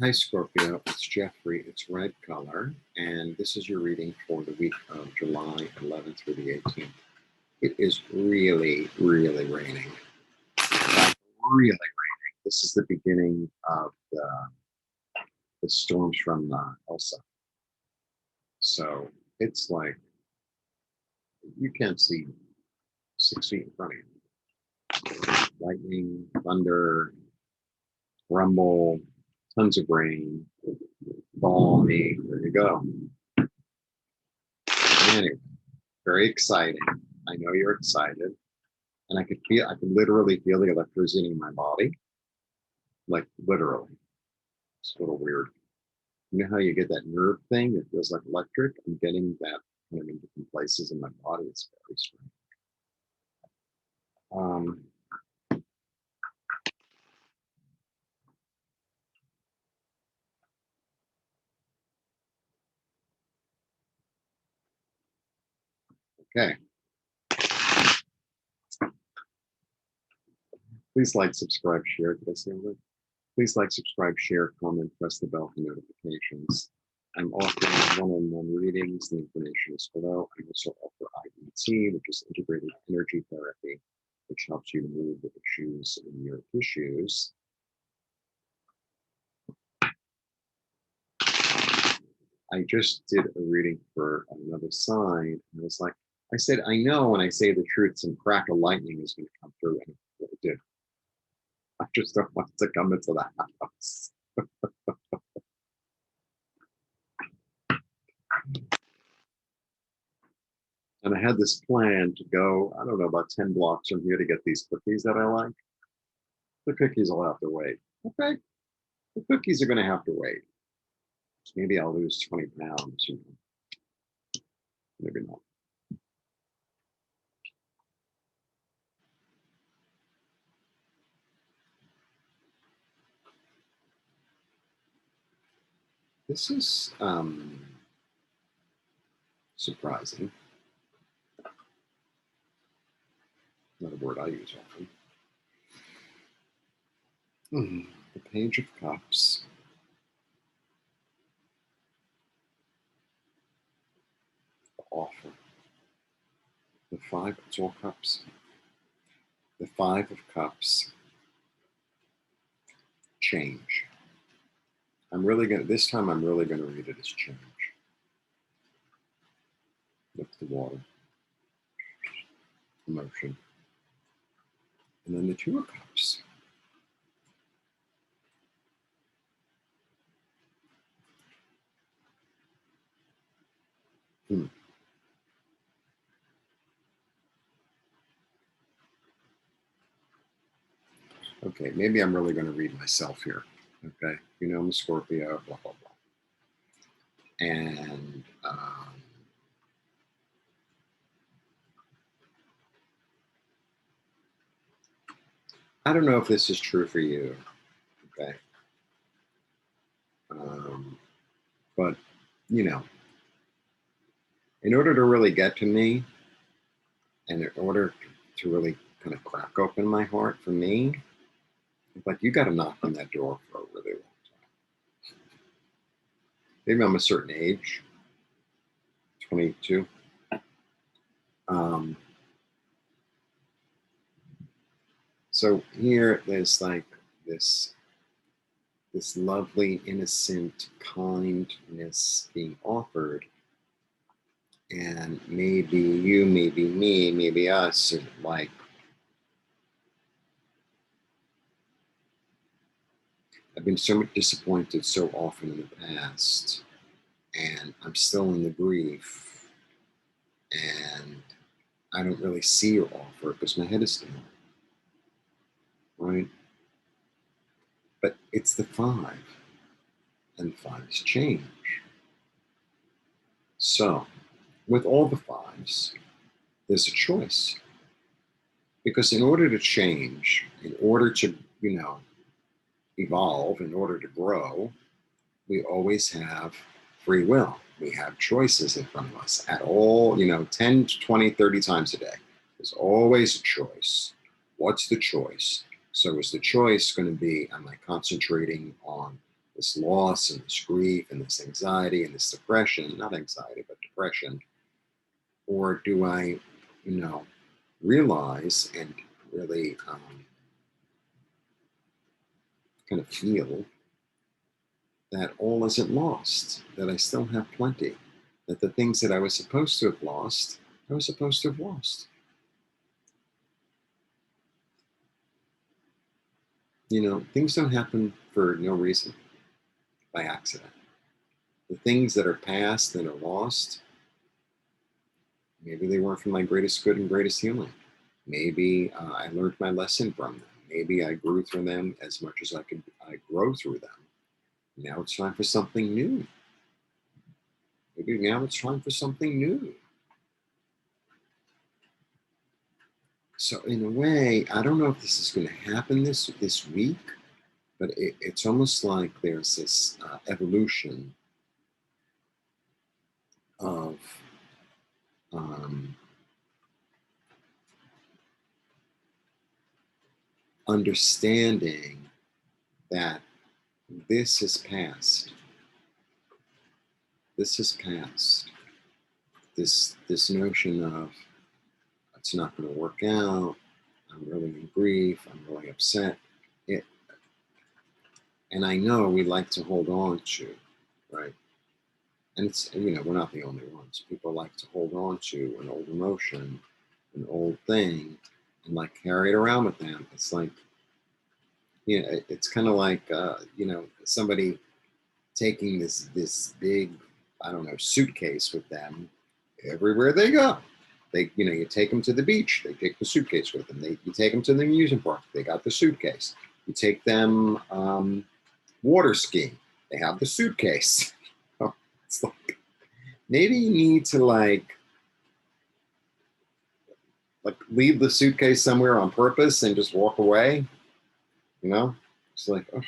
Hi, Scorpio. It's Jeffrey. It's red color. And this is your reading for the week of July 11th through the 18th. It is really, really raining. Really raining. This is the beginning of the storms from Elsa. So it's like you can't see 6 feet in front of you. Lightning, thunder, rumble, tons of rain, balmy. There you go. Anyway, very exciting. I know you're excited. And I could literally feel the electricity in my body. Like literally. It's a little weird. You know how you get that nerve thing that feels like electric? I'm getting that kind of in different places in my body. It's very strange. Um, okay. Please like, subscribe, share. Did I say that? Please like, subscribe, share, comment, press the bell for notifications. I'm offering one-on-one readings. The information is below. I also offer IET, which is integrated energy therapy, which helps you move the issues in your tissues. I just did a reading for another sign, and I was like, I said, I know when I say the truth, some crack of lightning is going to come through, and it did. I just don't want it to come into the house. And I had this plan to go, I don't know, about 10 blocks from here to get these cookies that I like. The cookies will have to wait. Okay. The cookies are going to have to wait. So maybe I'll lose 20 pounds. You know. Maybe not. This is surprising. Not a word I use often. The Page of Cups. The Offer. The Five, it's all cups. The Five of Cups. Change. This time I'm really gonna read it as change. Lift the water. Emotion. And then the Two of Cups. Okay, maybe I'm really gonna read myself here. Okay, you know I'm a Scorpio, blah, blah, blah. And I don't know if this is true for you, okay? But, you know, in order to really get to me, and in order to really kind of crack open my heart for me, like you got to knock on that door for a really long time. Maybe I'm a certain age, 22. So here there's like this lovely, innocent kindness being offered. And maybe you, maybe me, maybe us are like, I've been so disappointed so often in the past, and I'm still in the grief, and I don't really see your offer because my head is down, right? But it's the five, and fives change. So, with all the fives, there's a choice. Because in order to change, in order to, evolve, in order to grow, we always have free will. We have choices in front of us at all, 10 to 20, 30 times a day. There's always a choice. What's the choice? So is the choice going to be, am I concentrating on this loss and this grief and this anxiety and this depression, not anxiety, but depression? Or do I, realize and really kind of feel that all isn't lost, that I still have plenty, that the things that I was supposed to have lost, I was supposed to have lost. Things don't happen for no reason, by accident. The things that are past that are lost, maybe they weren't for my greatest good and greatest healing. Maybe I learned my lesson from them. Maybe I grew through them as much as I grow through them. Now it's time for something new. Maybe now it's time for something new. So in a way, I don't know if this is going to happen this week, but it's almost like there's this evolution of understanding that this is past. This is past. This notion of it's not going to work out. I'm really in grief. I'm really upset. And I know we like to hold on to, right? And it's, we're not the only ones. People like to hold on to an old emotion, an old thing, and like carry it around with them. It's like, it's kind of like, somebody taking this big, I don't know, suitcase with them everywhere they go. You take them to the beach, they take the suitcase with them. You take them to the amusement park, they got the suitcase. You take them water skiing, they have the suitcase. It's like, maybe you need to like leave the suitcase somewhere on purpose and just walk away. It's like, oh,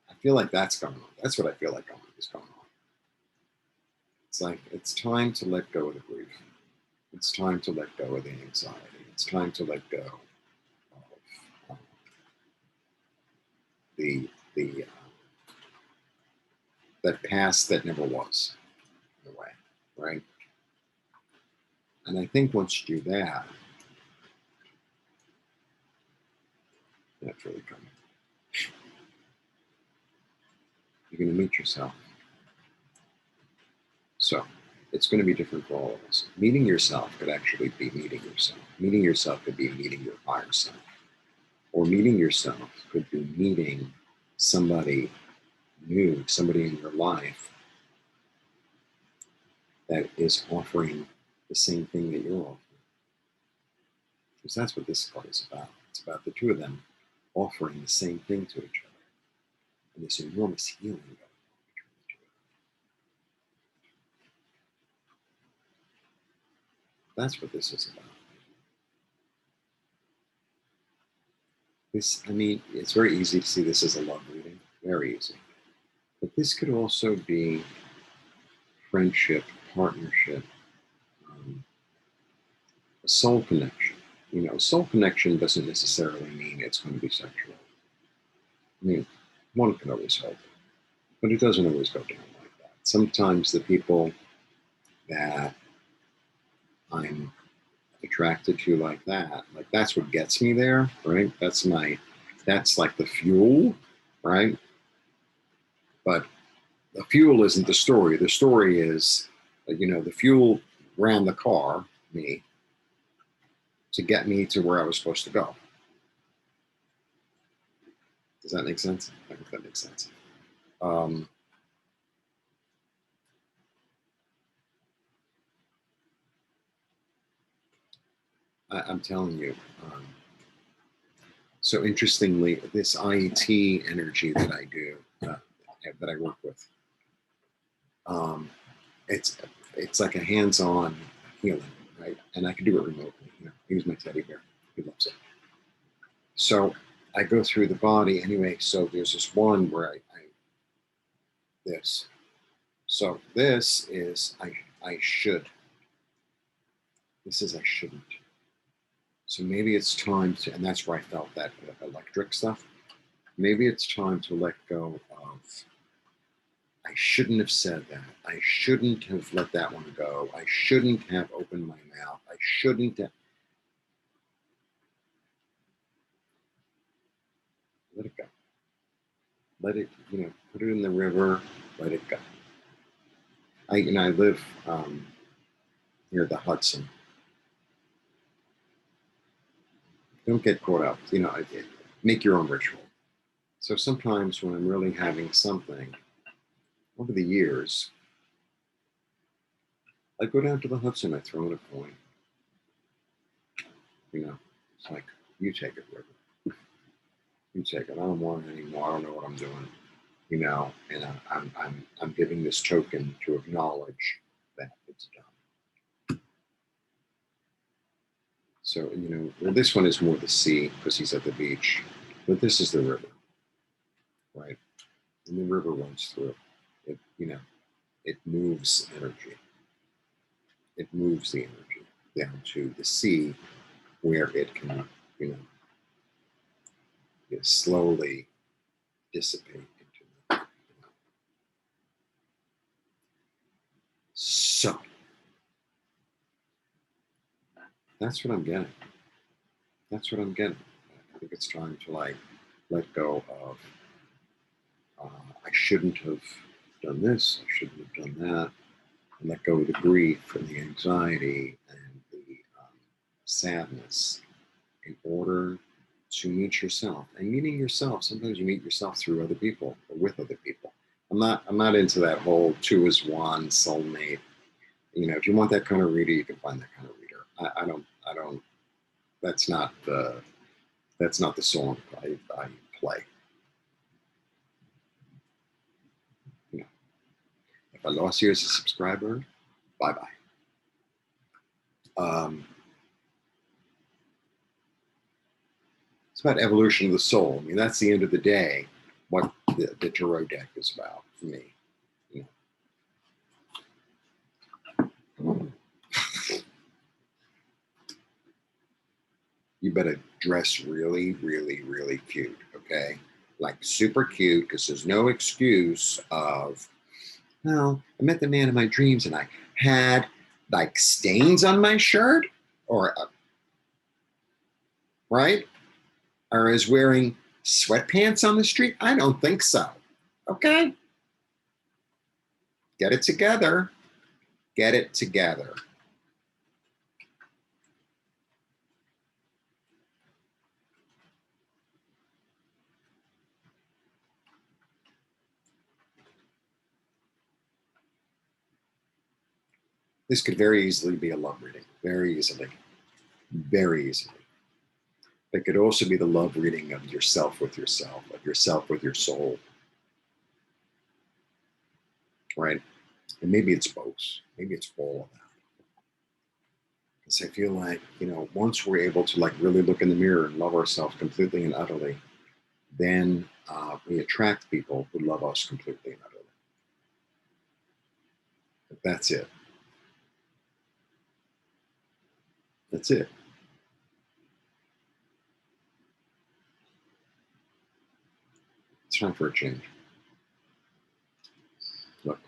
I feel like that's going on. That's what I feel like is going on. It's like, it's time to let go of the grief. It's time to let go of the anxiety. It's time to let go of the that past that never was, in a way, right? And I think once you do that, that's really coming. You're going to meet yourself. So it's going to be different for all of us. Meeting yourself could actually be meeting yourself. Meeting yourself could be meeting your higher self. Or meeting yourself could be meeting somebody new, somebody in your life that is offering the same thing that you're offering. Because that's what this card is about. It's about the two of them offering the same thing to each other. And this enormous healing going on between the two of them. That's what this is about. It's very easy to see this as a love reading. Very easy. But this could also be friendship, partnership, a soul connection. A soul connection doesn't necessarily mean it's going to be sexual. One can always hope, but it doesn't always go down like that. Sometimes the people that I'm attracted to like that's what gets me there, right? That's like the fuel, right? But the fuel isn't the story. The story is, the fuel ran the car, me, to get me to where I was supposed to go. Does that make sense? I think that makes sense. I'm telling you. So interestingly, this IET energy that I do, that I work with, it's like a hands-on healing, right? And I can do it remotely. Here's my teddy bear. He loves it. So I go through the body anyway. So there's this one where this. So this is I should. This is I shouldn't. So maybe it's time to, and that's where I felt that electric stuff. Maybe it's time to let go of, I shouldn't have said that. I shouldn't have let that one go. I shouldn't have opened my mouth. I shouldn't have. Let it go. Let it, put it in the river, let it go. I live near the Hudson. Don't get caught up, make your own ritual. So sometimes when I'm really having something, over the years, I go down to the Hudson, I throw in a coin. It's like, you take it, river. You take it. I don't want it anymore. I don't know what I'm doing. And I'm giving this token to acknowledge that it's done. So, well, this one is more the sea because he's at the beach, but this is the river, right? And the river runs through it. It moves energy. It moves the energy down to the sea where it can, slowly dissipate into the. So that's what I'm getting. That's what I'm getting. I think it's time to let go of, I shouldn't have done this, I shouldn't have done that, and let go of the grief and the anxiety and the sadness in order to meet yourself. And meeting yourself, sometimes you meet yourself through other people or with other people. I'm not into that whole two is one, soulmate. If you want that kind of reader, you can find that kind of reader. I don't, that's not the song I play. If I lost you as a subscriber, bye-bye. It's about evolution of the soul. That's the end of the day, what the tarot deck is about for me. You better dress really, really, really cute, okay? Like super cute, because there's no excuse of, well, I met the man of my dreams and I had like stains on my shirt, or right? Or is wearing sweatpants on the street? I don't think so. Okay? Get it together. Get it together. This could very easily be a love reading. Very easily. Very easily. It could also be the love reading of yourself with yourself, of yourself with your soul. Right? And maybe it's both. Maybe it's all of that. Because I feel like, once we're able to really look in the mirror and love ourselves completely and utterly, then we attract people who love us completely and utterly. But that's it. That's it. It's time for a change. Look.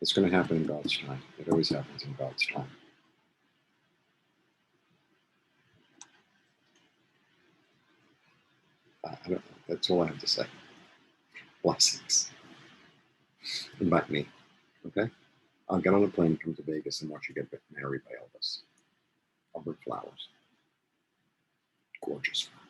It's going to happen in God's time. It always happens in God's time. I don't know. That's all I have to say. Blessings. Invite me. Okay? I'll get on a plane, come to Vegas, and watch you get married by Elvis. I'll bring flowers. Gorgeous flowers.